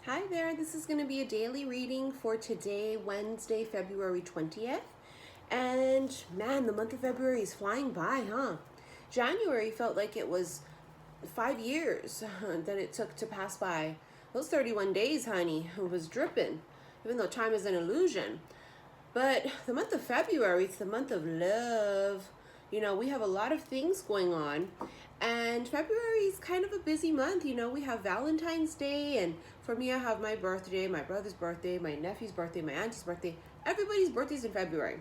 Hi there, this is going to be a daily reading for today, Wednesday, February 20th. And man, the month of February is flying by, huh? January felt like it was 5 years that it took to pass by. Those 31 days, honey, it was dripping, even though time is an illusion. But the month of February, it's the month of love. You know, we have a lot of things going on. And February is kind of a busy month. You know, we have Valentine's Day. And for me, I have my birthday, my brother's birthday, my nephew's birthday, my auntie's birthday. Everybody's birthday's in February.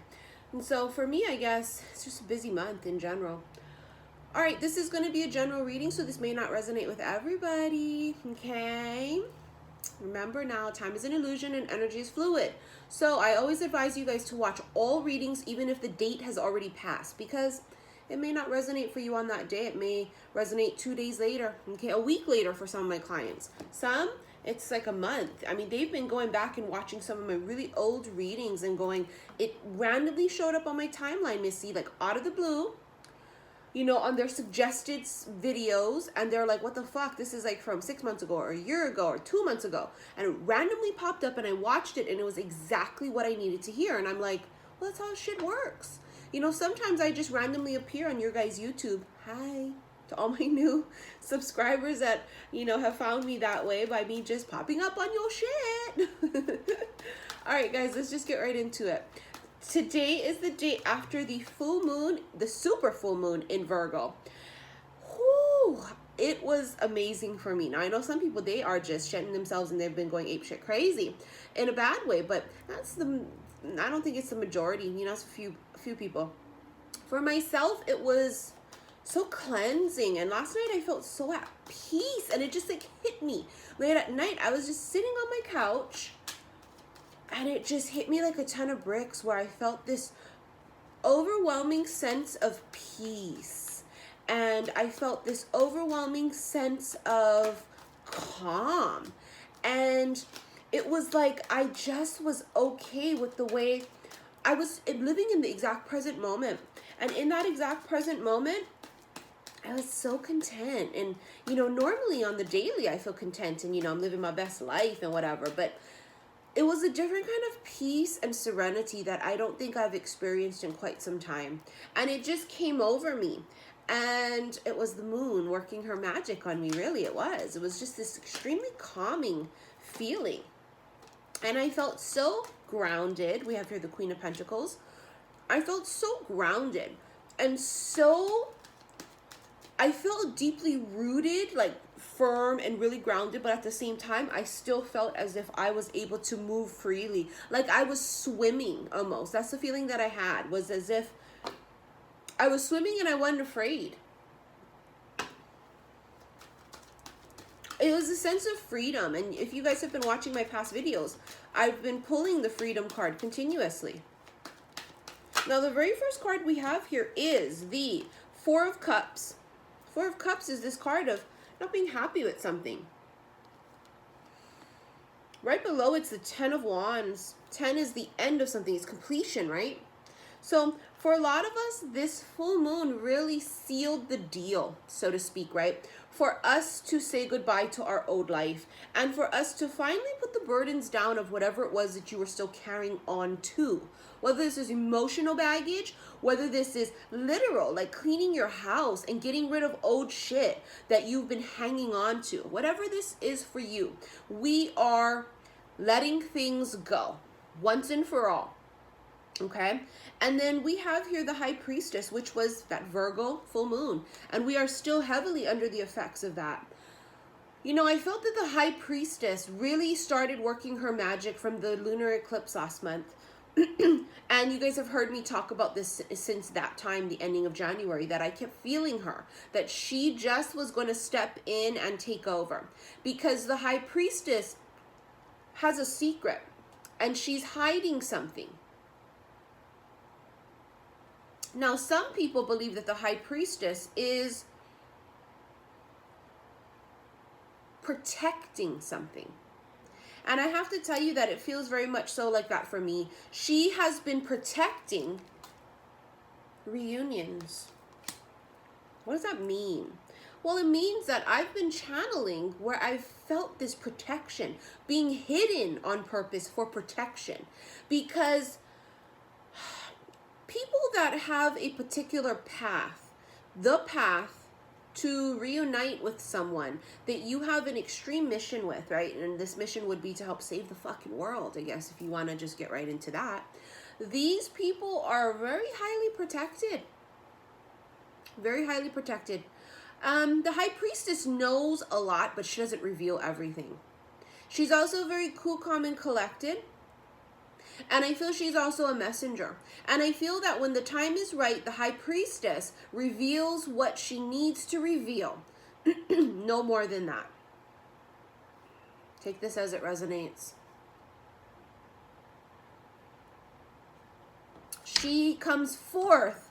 And so for me, I guess, it's just a busy month in general. All right, this is going to be a general reading, so this may not resonate with everybody, okay? Remember now, time is an illusion and energy is fluid. So I always advise you guys to watch all readings even if the date has already passed, because it may not resonate for you on that day. It may resonate 2 days later, okay, a week later for some of my clients. Some, it's like a month. I mean, they've been going back and watching some of my really old readings and going, it randomly showed up on my timeline, Missy, like out of the blue, you know, on their suggested videos, and they're like, what the fuck, this is like from 6 months ago or a year ago or 2 months ago, and it randomly popped up and I watched it and it was exactly what I needed to hear. And I'm like, well, that's how shit works. You know, sometimes I just randomly appear on your guys' YouTube. Hi to all my new subscribers that, you know, have found me that way by me just popping up on your shit. All right, guys, let's just get right into it. Today is the day after the full moon, the super full moon in Virgo. Whew, it was amazing for me. Now, I know some people, they are just shitting themselves and they've been going apeshit crazy in a bad way, but I don't think it's the majority. You know, it's a few people. For myself, it was so cleansing, and last night I felt so at peace, and it just like hit me. Late at night, I was just sitting on my couch, and it just hit me like a ton of bricks, where I felt this overwhelming sense of peace. And I felt this overwhelming sense of calm. And it was like I just was okay with the way I was living in the exact present moment. And in that exact present moment, I was so content. And, you know, normally on the daily, I feel content and, you know, I'm living my best life and whatever. But it was a different kind of peace and serenity that I don't think I've experienced in quite some time. And it just came over me. And it was the moon working her magic on me, really, it was. It was just this extremely calming feeling. And I felt so grounded. We have here the Queen of Pentacles. I felt so grounded and so, I felt deeply rooted, like firm and really grounded, but at the same time, I still felt as if I was able to move freely. Like I was swimming almost. That's the feeling that I had, was as if I was swimming and I wasn't afraid. It was a sense of freedom. And if you guys have been watching my past videos, I've been pulling the freedom card continuously. Now, the very first card we have here is the Four of Cups. Four of Cups is this card of not being happy with something. Right below, it's the Ten of Wands. 10 is the end of something. It's completion, right? So for a lot of us, this full moon really sealed the deal, so to speak, right? For us to say goodbye to our old life, and for us to finally put the burdens down of whatever it was that you were still carrying on to. Whether this is emotional baggage, whether this is literal, like cleaning your house and getting rid of old shit that you've been hanging on to. Whatever this is for you, we are letting things go once and for all. Okay, and then we have here the High Priestess, which was that Virgo full moon, and we are still heavily under the effects of that. You know, I felt that the High Priestess really started working her magic from the lunar eclipse last month. And you guys have heard me talk about this since that time, the ending of January, that I kept feeling her, that she just was going to step in and take over, because the High Priestess has a secret and she's hiding something. Now, some people believe that the High Priestess is protecting something. And I have to tell you that it feels very much so like that for me. She has been protecting reunions. What does that mean? Well, it means that I've been channeling where I've felt this protection, being hidden on purpose for protection. Because people that have a particular path, the path to reunite with someone that you have an extreme mission with, right? And this mission would be to help save the fucking world, I guess, if you want to just get right into that. These people are very highly protected. Very highly protected. The High Priestess knows a lot, but she doesn't reveal everything. She's also very cool, calm, and collected. And I feel she's also a messenger. And I feel that when the time is right, the High Priestess reveals what she needs to reveal. No more than that. Take this as it resonates. She comes forth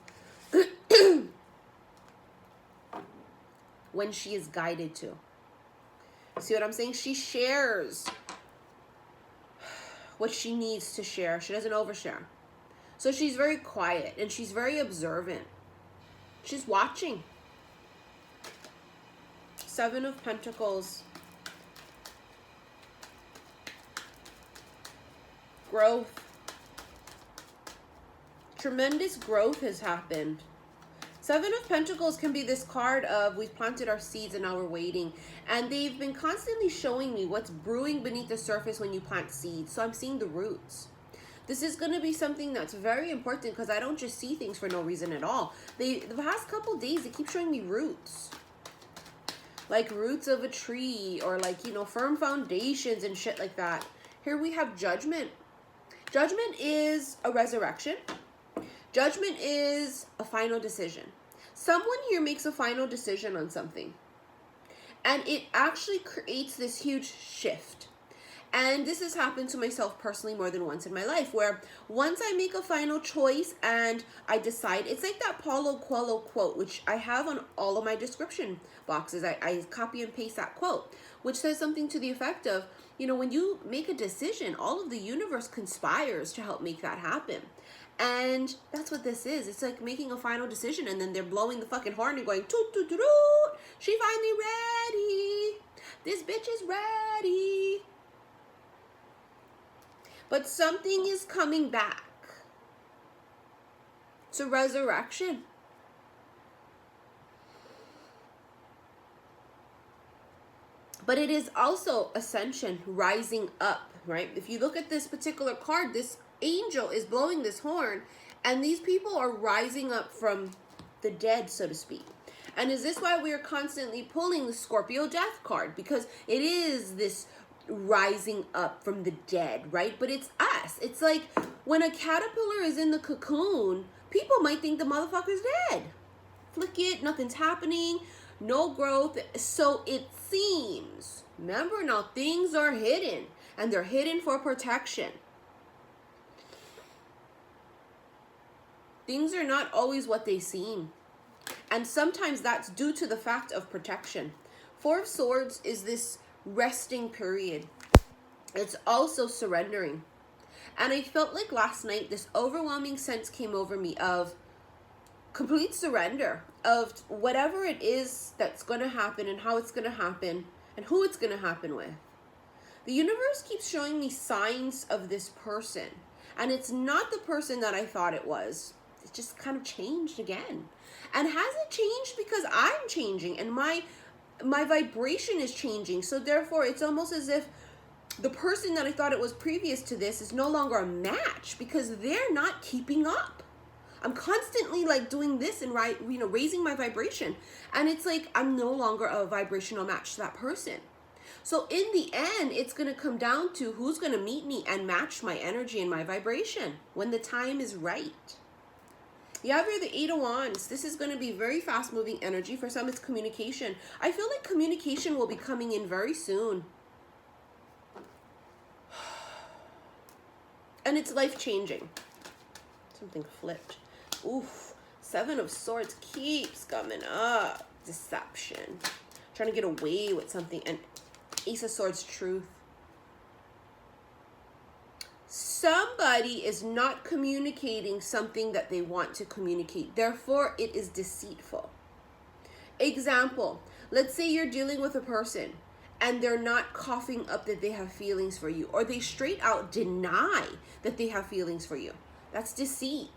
when she is guided to. See what I'm saying? She shares what she needs to share. She doesn't overshare. So she's very quiet and she's very observant. She's watching. 7 of Pentacles. Growth. Tremendous growth has happened. 7 of Pentacles can be this card of we've planted our seeds and now we're waiting. And they've been constantly showing me what's brewing beneath the surface when you plant seeds. So I'm seeing the roots. This is going to be something that's very important because I don't just see things for no reason at all. The past couple days, they keep showing me roots. Like roots of a tree or like, you know, firm foundations and shit like that. Here we have Judgment. Judgment is a resurrection. Judgment is a final decision. Someone here makes a final decision on something. And it actually creates this huge shift. And this has happened to myself personally more than once in my life, where once I make a final choice and I decide, it's like that Paulo Coelho quote, which I have on all of my description boxes. I copy and paste that quote, which says something to the effect of, you know, when you make a decision, all of the universe conspires to help make that happen. And that's what this is. It's like making a final decision and then they're blowing the fucking horn and going, toot, toot, toot, toot. She finally ready. This bitch is ready. But something is coming back. It's a resurrection. But it is also ascension, rising up, right? If you look at this particular card, this angel is blowing this horn and these people are rising up from the dead, so to speak. And is this why we are constantly pulling the Scorpio death card? Because it is this rising up from the dead, right? But it's us. It's like when a caterpillar is in the cocoon, people might think the motherfucker's dead. Flick it, nothing's happening, no growth. So it seems, remember now, things are hidden and they're hidden for protection. Things are not always what they seem. And sometimes that's due to the fact of protection. 4 of Swords is this resting period. It's also surrendering. And I felt like last night this overwhelming sense came over me of complete surrender of whatever it is that's going to happen and how it's going to happen and who it's going to happen with. The universe keeps showing me signs of this person. And it's not the person that I thought it was. It just kind of changed again. And has it changed because I'm changing and my vibration is changing? So therefore, it's almost as if the person that I thought it was previous to this is no longer a match because they're not keeping up. I'm constantly like doing this and raising my vibration. And it's like I'm no longer a vibrational match to that person. So in the end, it's going to come down to who's going to meet me and match my energy and my vibration when the time is right. You have here the 8 of Wands. This is going to be very fast moving energy. For some, it's communication. I feel like communication will be coming in very soon. And it's life changing. Something flipped. Oof. 7 of Swords keeps coming up. Deception. Trying to get away with something. And Ace of Swords, truth. Somebody is not communicating something that they want to communicate. Therefore, it is deceitful. Example, Let's say you're dealing with a person and they're not coughing up that they have feelings for you, or they straight out deny that they have feelings for you. That's deceit.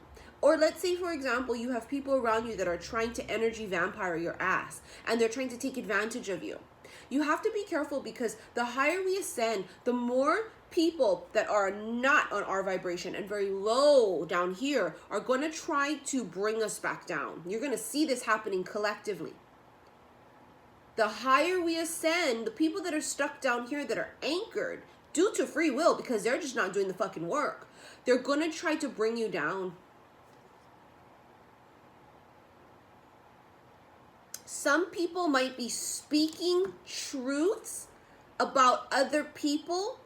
Or let's say, for example, you have people around you that are trying to energy vampire your ass and they're trying to take advantage of you. You have to be careful, because the higher we ascend, the more people that are not on our vibration and very low down here are going to try to bring us back down. You're going to see this happening collectively. The higher we ascend, the people that are stuck down here that are anchored due to free will, because they're just not doing the fucking work, they're going to try to bring you down. Some people might be speaking truths about other people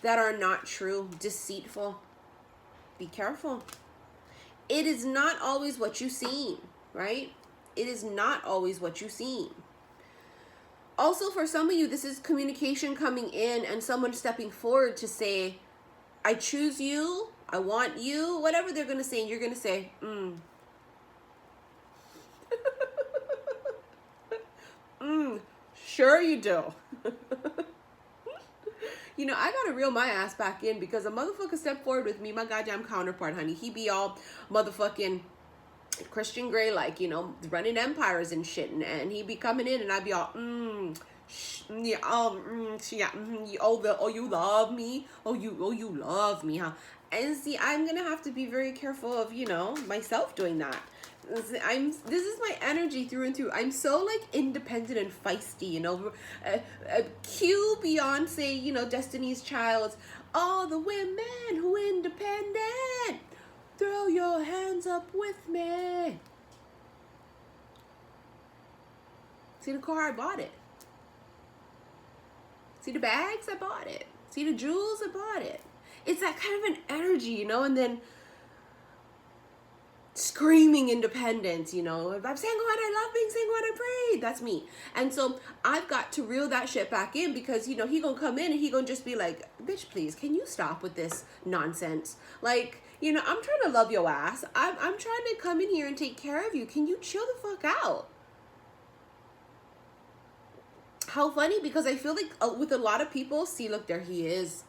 that are not true, deceitful. Be careful. It is not always what you seem, right? It is not always what you seem. Also, for some of you, this is communication coming in and someone stepping forward to say, I choose you, I want you, whatever they're going to say, and you're going to say, sure you do. You know, I gotta reel my ass back in, because a motherfucker stepped forward with me, my goddamn counterpart, honey. He be all motherfucking Christian Grey, like, you know, running empires and shit, and he be coming in, and I be all, oh, you love me, oh, you love me, huh? And see, I'm gonna have to be very careful of, you know, myself doing that. This is my energy through and through. I'm so like independent and feisty, you know. Cue Beyonce, you know, Destiny's Child. All the women who independent, throw your hands up with me. See the car, I bought it. See the bags, I bought it. See the jewels, I bought it. It's that kind of an energy, you know, and then screaming independence, you know. If I'm single and I love being single and I pray, that's me. And so I've got to reel that shit back in, because, you know, he gonna come in and he gonna just be like, bitch, please, can you stop with this nonsense? Like, you know, I'm trying to love your ass. I'm trying to come in here and take care of you. Can you chill the fuck out? How funny, because I feel like with a lot of people, see, look, there he is.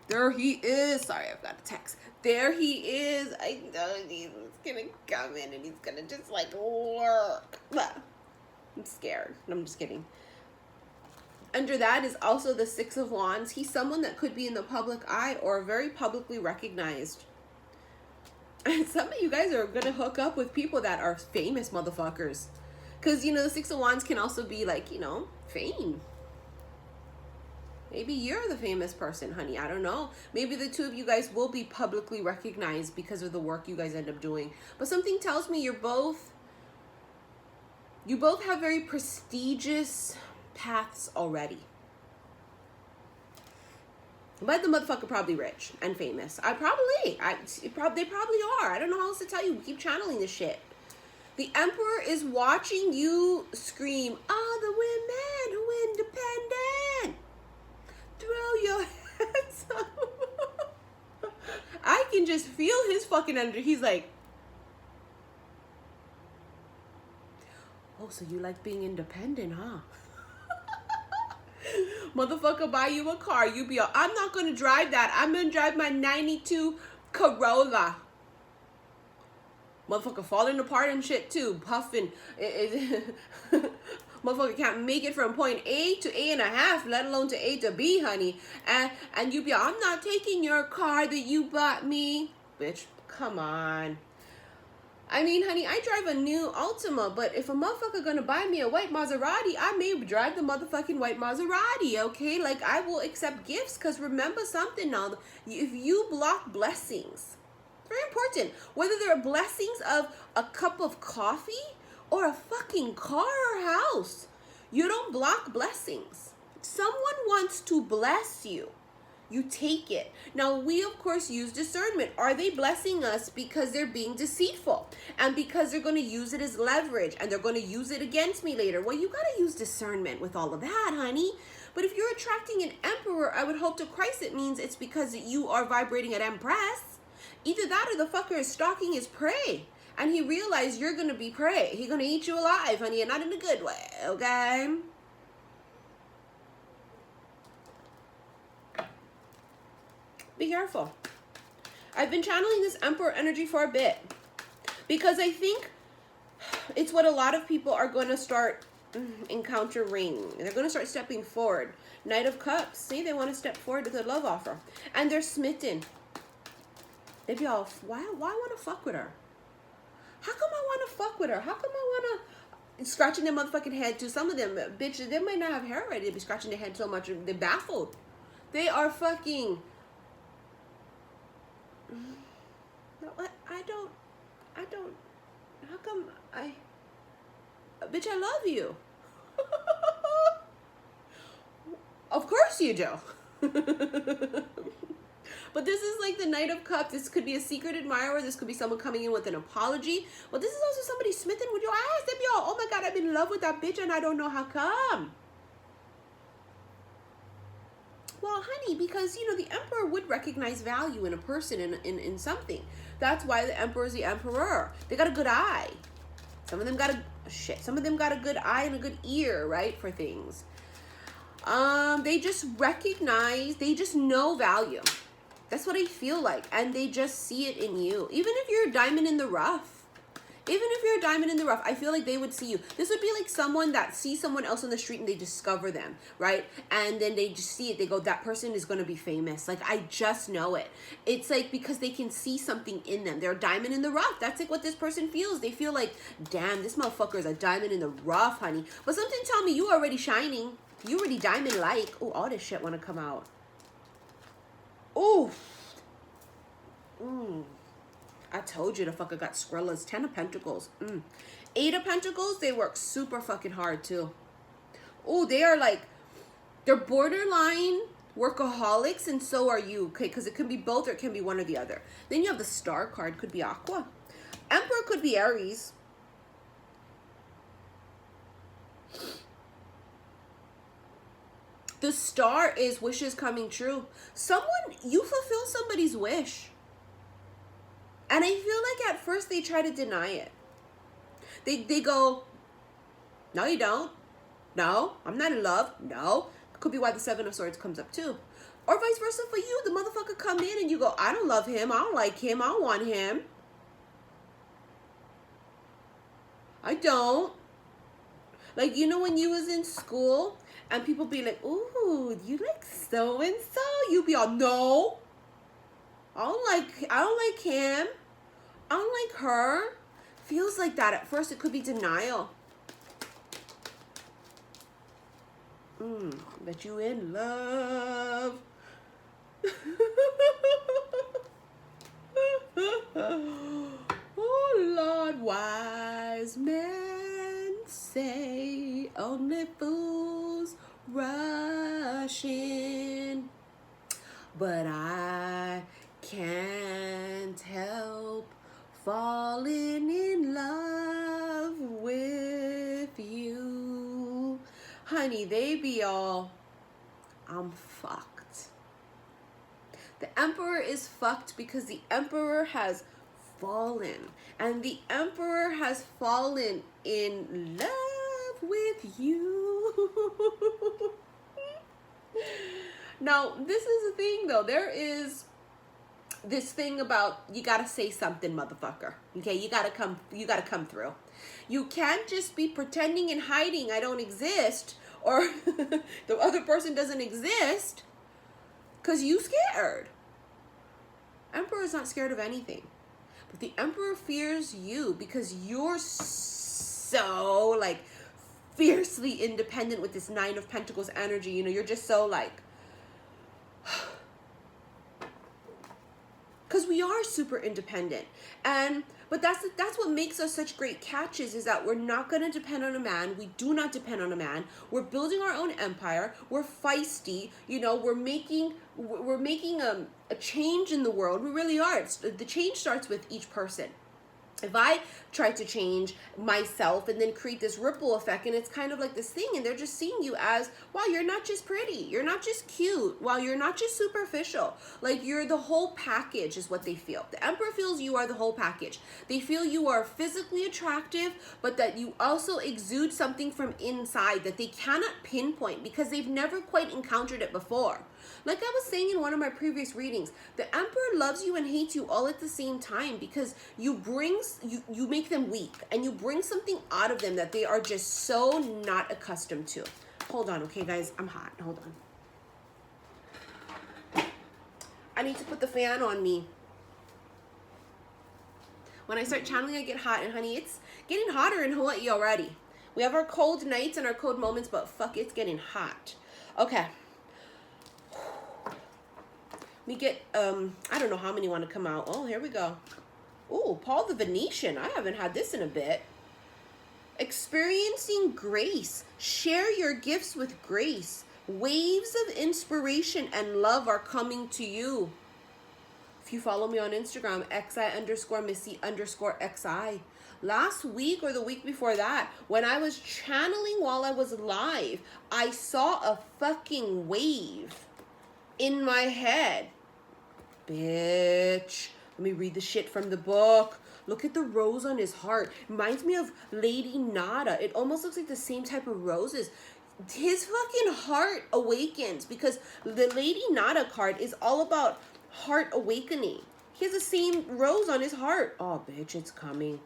There he is. Sorry, I've got a text. There he is. I know he's gonna come in and he's gonna just like lurk. I'm scared. I'm just kidding. Under that is also the Six of Wands. He's someone that could be in the public eye or very publicly recognized. And some of you guys are gonna hook up with people that are famous motherfuckers. Because, you know, the Six of Wands can also be like, you know, fame. Maybe you're the famous person, honey. I don't know. Maybe the two of you guys will be publicly recognized because of the work you guys end up doing. But something tells me you both have very prestigious paths already. But the motherfucker probably rich and famous. They probably are. I don't know how else to tell you. We keep channeling this shit. The Emperor is watching you scream, all the women who independent. Throw your hands up. I can just feel his fucking energy. He's like, oh, so you like being independent, huh? Motherfucker buy you a car. You be all, I'm not going to drive that. I'm going to drive my 92 Corolla. Motherfucker falling apart and shit too. Puffing. Motherfucker can't make it from point A to A.5, let alone to A to B, honey. And you be, I'm not taking your car that you bought me. Bitch, come on. I mean, honey, I drive a new Altima, but if a motherfucker gonna buy me a white Maserati, I may drive the motherfucking white Maserati, okay? Like, I will accept gifts, because remember something now. If you block blessings, very important, whether they're blessings of a cup of coffee or a fucking car or house, you don't block blessings. Someone wants to bless you. You take it. Now, we, of course, use discernment. Are they blessing us because they're being deceitful and because they're going to use it as leverage and they're going to use it against me later? Well, you got to use discernment with all of that, honey. But if you're attracting an Emperor, I would hope to Christ it means it's because you are vibrating at Empress. Either that or the fucker is stalking his prey And he realized you're going to be prey. He's going to eat you alive, honey, and not in a good way, okay? Be careful. I've been channeling this Emperor energy for a bit because I think it's what a lot of people are going to start encountering. They're going to start stepping forward. Knight of Cups. See, they want to step forward with a love offer. And they're smitten. They be all, why want to fuck with her? How come I want to fuck with her? How come I want to... Scratching their motherfucking head too. Some of them, bitches, they might not have hair already. They be scratching their head so much. They're baffled. They are fucking... I don't... How come Bitch, I love you. Of course you do. But this is like the Knight of Cups. This could be a secret admirer. This could be someone coming in with an apology. But this is also somebody smitten with your ass. They'd be all, oh my God, I'm in love with that bitch and I don't know how come. Well, honey, because, you know, the Emperor would recognize value in a person, in something. That's why the Emperor is the Emperor. They got a good eye. Some of them got a good eye and a good ear, right, for things. They just recognize, they just know value. That's what I feel like. And they just see it in you. Even if you're a diamond in the rough. I feel like they would see you. This would be like someone that sees someone else on the street and they discover them, right? And then they just see it. They go, that person is going to be famous. Like, I just know it. It's like because they can see something in them. They're a diamond in the rough. That's like what this person feels. They feel like, damn, this motherfucker is a diamond in the rough, honey. But something tell me you already shining. You already diamond-like. Oh, all this shit want to come out. Ooh. I told you the fucker got Skrilla's. 10 of Pentacles. 8 of Pentacles, they work super fucking hard too. Oh, they are like, they're borderline workaholics, and so are you. Okay, because it can be both or it can be one or the other. Then you have the Star card. Could be Aqua. Emperor could be Aries. The Star is wishes coming true. You fulfill somebody's wish. And I feel like at first they try to deny it. They go, no, you don't. No, I'm not in love. No. Could be why the 7 of Swords comes up too. Or vice versa for you. The motherfucker come in and you go, I don't love him. I don't like him. I don't want him. I don't. Like, you know when you was in school and people be like, ooh, you like so-and-so? You be all, no. I don't like him. I don't like her. Feels like that. At first, it could be denial. But you in love. Oh, Lord, wise men say only fools rush in. But I can't help falling in love with you. Honey, they be all, I'm fucked. The Emperor is fucked because the Emperor has fallen. And the Emperor has fallen in love with you. Now, this is the thing, though. There is this thing about you gotta say something, motherfucker. Okay, you gotta come through. You can't just be pretending and hiding I don't exist or the other person doesn't exist because you scared. Emperor is not scared of anything. But the Emperor fears you because you're so like fiercely independent with this 9 of Pentacles energy. You know, you're just so like, because we are super independent. But that's what makes us such great catches, is that we're not going to depend on a man. We do not depend on a man. We're building our own empire. We're feisty. You know, we're making a change in the world. We really are. The change starts with each person. If I try to change myself and then create this ripple effect, and it's kind of like this thing, and they're just seeing you as, wow, you're not just pretty, you're not just cute, wow, you're not just superficial, like you're the whole package is what they feel. The Emperor feels you are the whole package. They feel you are physically attractive, but that you also exude something from inside that they cannot pinpoint because they've never quite encountered it before. Like I was saying in one of my previous readings, the Emperor loves you and hates you all at the same time because you make them weak and you bring something out of them that they are just so not accustomed to. Hold on, okay, guys, I'm hot. Hold on. I need to put the fan on me. When I start channeling, I get hot, and honey, it's getting hotter in Hawaii already. We have our cold nights and our cold moments, but fuck, it's getting hot. Okay. We get, I don't know how many want to come out. Oh, here we go. Ooh, Paul the Venetian. I haven't had this in a bit. Experiencing grace. Share your gifts with grace. Waves of inspiration and love are coming to you. If you follow me on Instagram, xi_missy_xi. Last week or the week before that, when I was channeling while I was live, I saw a fucking wave in my head. Bitch. Let me read the shit from the book. Look at the rose on his heart. Reminds me of Lady Nada. It almost looks like the same type of roses. His fucking heart awakens because the Lady Nada card is all about heart awakening. He has the same rose on his heart. Oh, bitch, it's coming.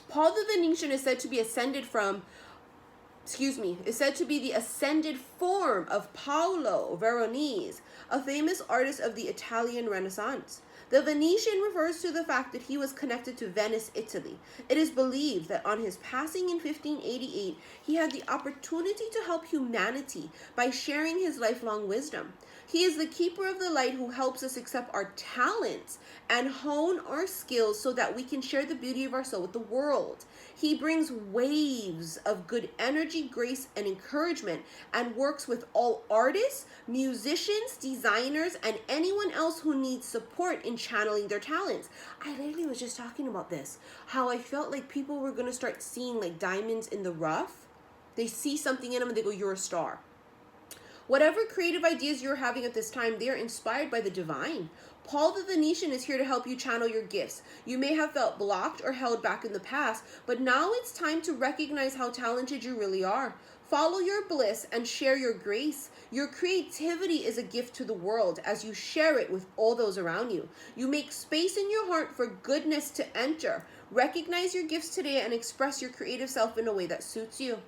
Paul the Venetian is said to be is said to be the ascended form of Paolo Veronese, a famous artist of the Italian Renaissance. The Venetian refers to the fact that he was connected to Venice, Italy. It is believed that on his passing in 1588, he had the opportunity to help humanity by sharing his lifelong wisdom. He is the keeper of the light who helps us accept our talents and hone our skills so that we can share the beauty of our soul with the world. He brings waves of good energy, grace, and encouragement and works with all artists, musicians, designers, and anyone else who needs support in channeling their talents. I literally was just talking about this, how I felt like people were going to start seeing like diamonds in the rough. They see something in them and they go, you're a star. Whatever creative ideas you're having at this time, they are inspired by the divine. Paul the Venetian is here to help you channel your gifts. You may have felt blocked or held back in the past, but now it's time to recognize how talented you really are. Follow your bliss and share your grace. Your creativity is a gift to the world as you share it with all those around you. You make space in your heart for goodness to enter. Recognize your gifts today and express your creative self in a way that suits you.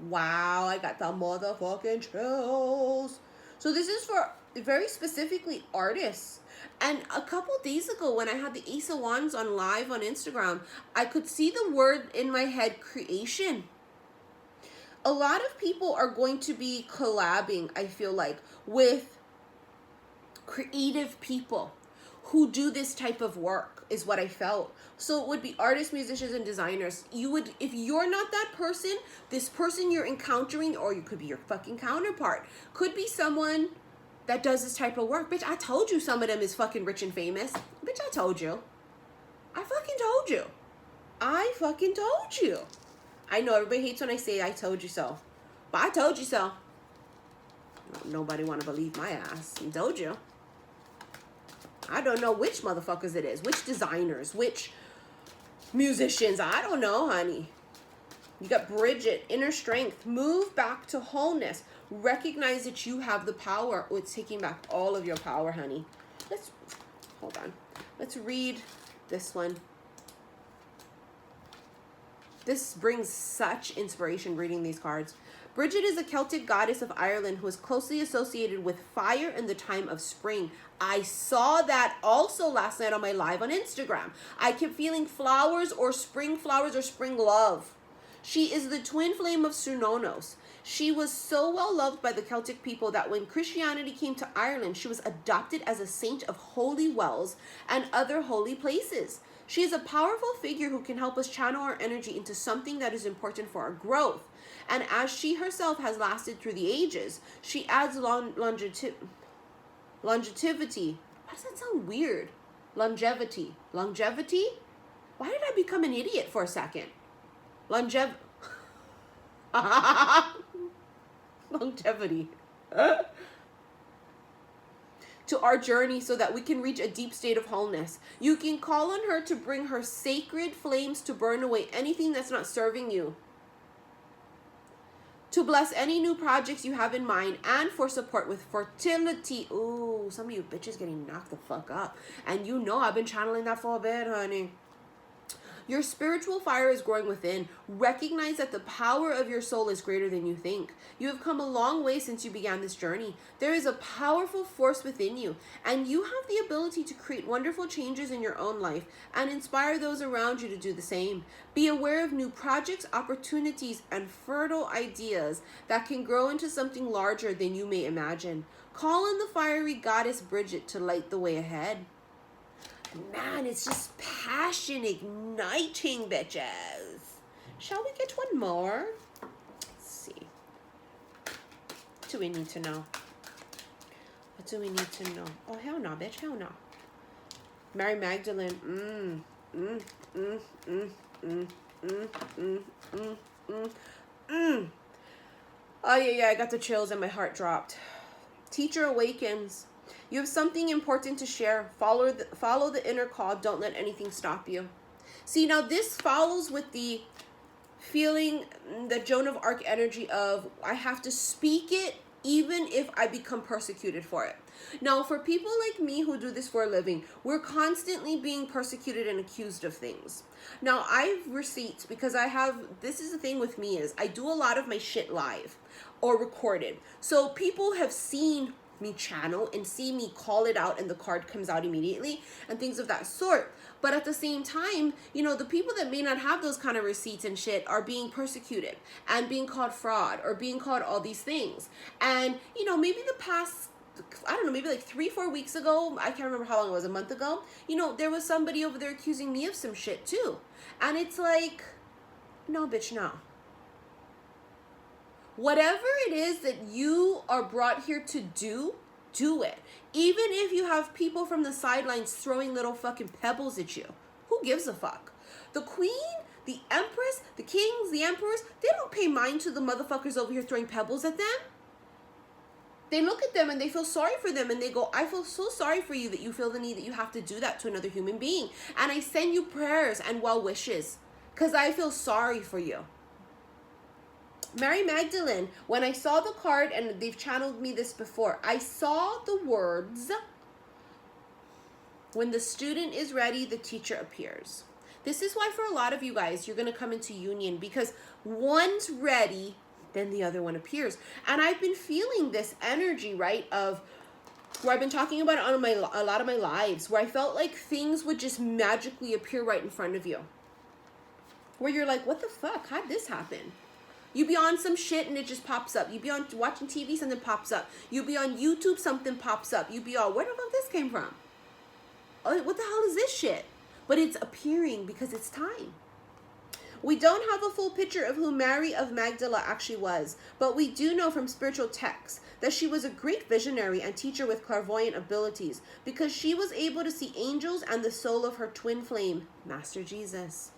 Wow, I got the motherfucking chills. So this is for very specifically artists. And a couple days ago when I had the Ace of Wands on live on Instagram, I could see the word in my head, creation. A lot of people are going to be collabing, I feel like, with creative people who do this type of work is what I felt. So it would be artists, musicians, and designers. You would, if you're not that person, this person you're encountering, or you could be your fucking counterpart, could be someone that does this type of work. Bitch, I told you some of them is fucking rich and famous. Bitch, I told you. I fucking told you. I fucking told you. I know everybody hates when I say I told you so, but I told you so. Nobody want to believe my ass. I told you. I don't know which motherfuckers it is, which designers, which musicians. I don't know, honey. You got Bridget, inner strength. Move back to wholeness. Recognize that you have the power. Oh, it's taking back all of your power, honey. Hold on. Let's read this one. This brings such inspiration reading these cards. Bridget is a Celtic goddess of Ireland who is closely associated with fire and the time of spring. I saw that also last night on my live on Instagram. I kept feeling flowers or spring love. She is the twin flame of Cernunnos. She was so well loved by the Celtic people that when Christianity came to Ireland, she was adopted as a saint of holy wells and other holy places. She is a powerful figure who can help us channel our energy into something that is important for our growth. And as she herself has lasted through the ages, she adds longevity. Why does that sound weird? Longevity. Why did I become an idiot for a second? Longevity. To our journey so that we can reach a deep state of wholeness. You can call on her to bring her sacred flames to burn away anything that's not serving you. To bless any new projects you have in mind, and for support with fertility. Ooh, some of you bitches getting knocked the fuck up. And you know I've been channeling that for a bit, honey. Your spiritual fire is growing within. Recognize that the power of your soul is greater than you think. You have come a long way since you began this journey. There is a powerful force within you, and you have the ability to create wonderful changes in your own life and inspire those around you to do the same. Be aware of new projects, opportunities, and fertile ideas that can grow into something larger than you may imagine. Call on the fiery goddess Bridget to light the way ahead. Man, it's just passion igniting, bitches. Shall we get one more? Let's see. What do we need to know? What do we need to know? Oh, hell no, bitch. Hell no. Mary Magdalene. Oh, yeah, I got the chills and my heart dropped. Teacher awakens. You have something important to share. Follow the inner call. Don't let anything stop you. See, now this follows with the feeling, the Joan of Arc energy of, I have to speak it even if I become persecuted for it. Now, for people like me who do this for a living, we're constantly being persecuted and accused of things. Now, I have receipts because this is the thing with me is I do a lot of my shit live or recorded. So people have seen me channel and see me call it out and the card comes out immediately and things of that sort. But at the same time, you know, the people that may not have those kind of receipts and shit are being persecuted and being called fraud or being called all these things. And, you know, maybe the past, I don't know, maybe like 3-4 weeks ago, I can't remember how long it was, a month ago, you know, there was somebody over there accusing me of some shit too. And it's like, no, bitch, no. Whatever it is that you are brought here to do, do it. Even if you have people from the sidelines throwing little fucking pebbles at you. Who gives a fuck? The queen, the empress, the kings, the emperors, they don't pay mind to the motherfuckers over here throwing pebbles at them. They look at them and they feel sorry for them and they go, I feel so sorry for you that you feel the need that you have to do that to another human being. And I send you prayers and well wishes because I feel sorry for you. Mary Magdalene, when I saw the card, and they've channeled me this before, I saw the words, when the student is ready, the teacher appears. This is why for a lot of you guys, you're going to come into union because one's ready, then the other one appears. And I've been feeling this energy, right, of where I've been talking about it on a lot of my lives, where I felt like things would just magically appear right in front of you. Where you're like, what the fuck? How'd this happen? You be on some shit and it just pops up. You be on watching TV, something pops up. You be on YouTube, something pops up. You be all, where the fuck this came from? Oh, what the hell is this shit? But it's appearing because it's time. We don't have a full picture of who Mary of Magdala actually was, but we do know from spiritual texts that she was a great visionary and teacher with clairvoyant abilities because she was able to see angels and the soul of her twin flame, Master Jesus,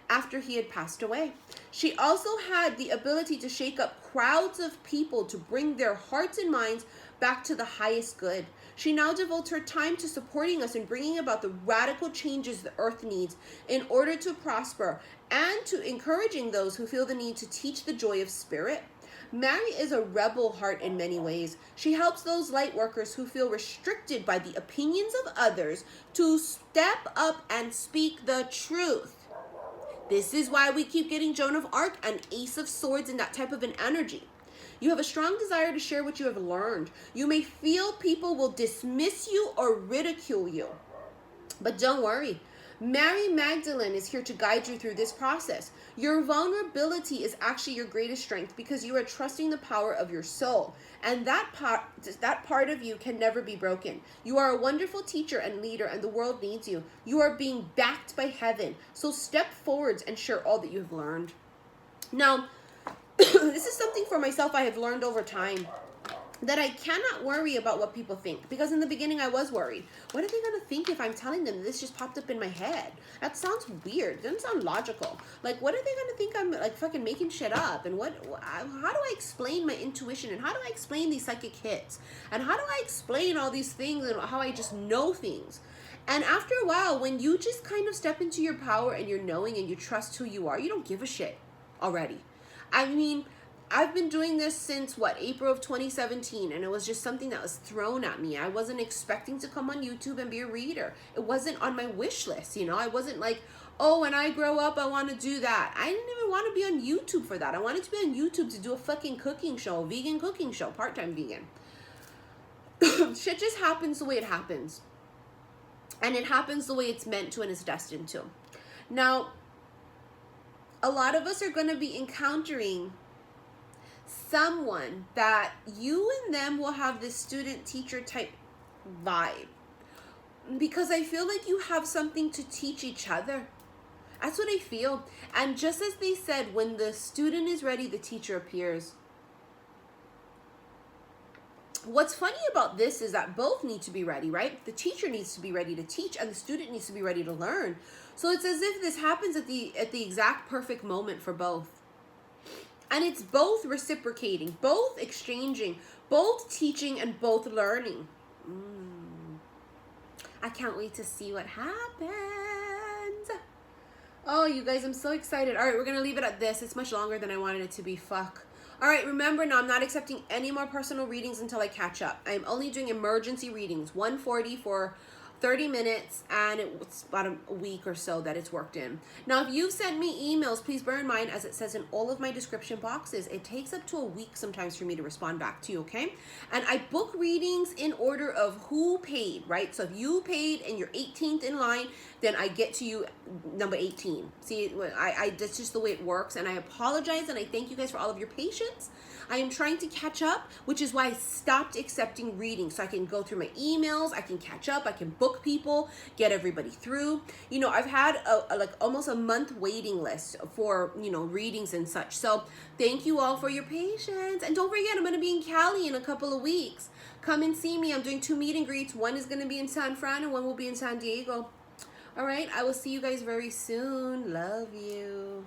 after he had passed away. She also had the ability to shake up crowds of people to bring their hearts and minds back to the highest good. She now devotes her time to supporting us and bringing about the radical changes the earth needs in order to prosper and to encouraging those who feel the need to teach the joy of spirit. Mary is a rebel heart in many ways. She helps those light workers who feel restricted by the opinions of others to step up and speak the truth. This is why we keep getting Joan of Arc and Ace of Swords and that type of an energy. You have a strong desire to share what you have learned. You may feel people will dismiss you or ridicule you. But don't worry. Mary Magdalene is here to guide you through this process. Your vulnerability is actually your greatest strength because you are trusting the power of your soul. And that part of you can never be broken. You are a wonderful teacher and leader and the world needs you. You are being backed by heaven. So step forwards and share all that you have learned. Now, this is something for myself I have learned over time. that I cannot worry about what people think. Because in the beginning I was worried. What are they going to think if I'm telling them this just popped up in my head? That sounds weird. It doesn't sound logical. Like, what are they going to think I'm like fucking making shit up? And how do I explain my intuition? And how do I explain these psychic hits? And how do I explain all these things and how I just know things? And after a while, when you just kind of step into your power and you're knowing and you trust who you are, you don't give a shit already. I mean, I've been doing this since, what, April of 2017, and it was just something that was thrown at me. I wasn't expecting to come on YouTube and be a reader. It wasn't on my wish list, you know? I wasn't like, oh, when I grow up, I want to do that. I didn't even want to be on YouTube for that. I wanted to be on YouTube to do a fucking cooking show, a vegan cooking show, part-time vegan. Shit just happens the way it happens. And it happens the way it's meant to and is destined to. Now, a lot of us are going to be encountering someone that you and them will have this student-teacher type vibe. Because I feel like you have something to teach each other. That's what I feel. And just as they said, when the student is ready, the teacher appears. What's funny about this is that both need to be ready, right? The teacher needs to be ready to teach and the student needs to be ready to learn. So it's as if this happens at the exact perfect moment for both. And it's both reciprocating, both exchanging, both teaching and both learning. I can't wait to see what happens. Oh, you guys, I'm so excited. All right, we're going to leave it at this. It's much longer than I wanted it to be. Fuck. All right, remember now, I'm not accepting any more personal readings until I catch up. I'm only doing emergency readings, 140 for 30 minutes, and it's about a week or so that it's worked in. Now, if you've sent me emails, please bear in mind, as it says in all of my description boxes, it takes up to a week sometimes for me to respond back to you, okay? And I book readings in order of who paid, right? So if you paid and you're 18th in line, then I get to you number 18. See, that's just the way it works, and I apologize, and I thank you guys for all of your patience. I am trying to catch up, which is why I stopped accepting readings, so I can go through my emails, I can catch up, I can book people, get everybody through. You know, I've had like almost a month waiting list for, you know, readings and such. So thank you all for your patience. And don't forget, I'm going to be in Cali in a couple of weeks. Come and see me. I'm doing 2 meet and greets. One is going to be in San Fran and one will be in San Diego. All right, I will see you guys very soon. Love you.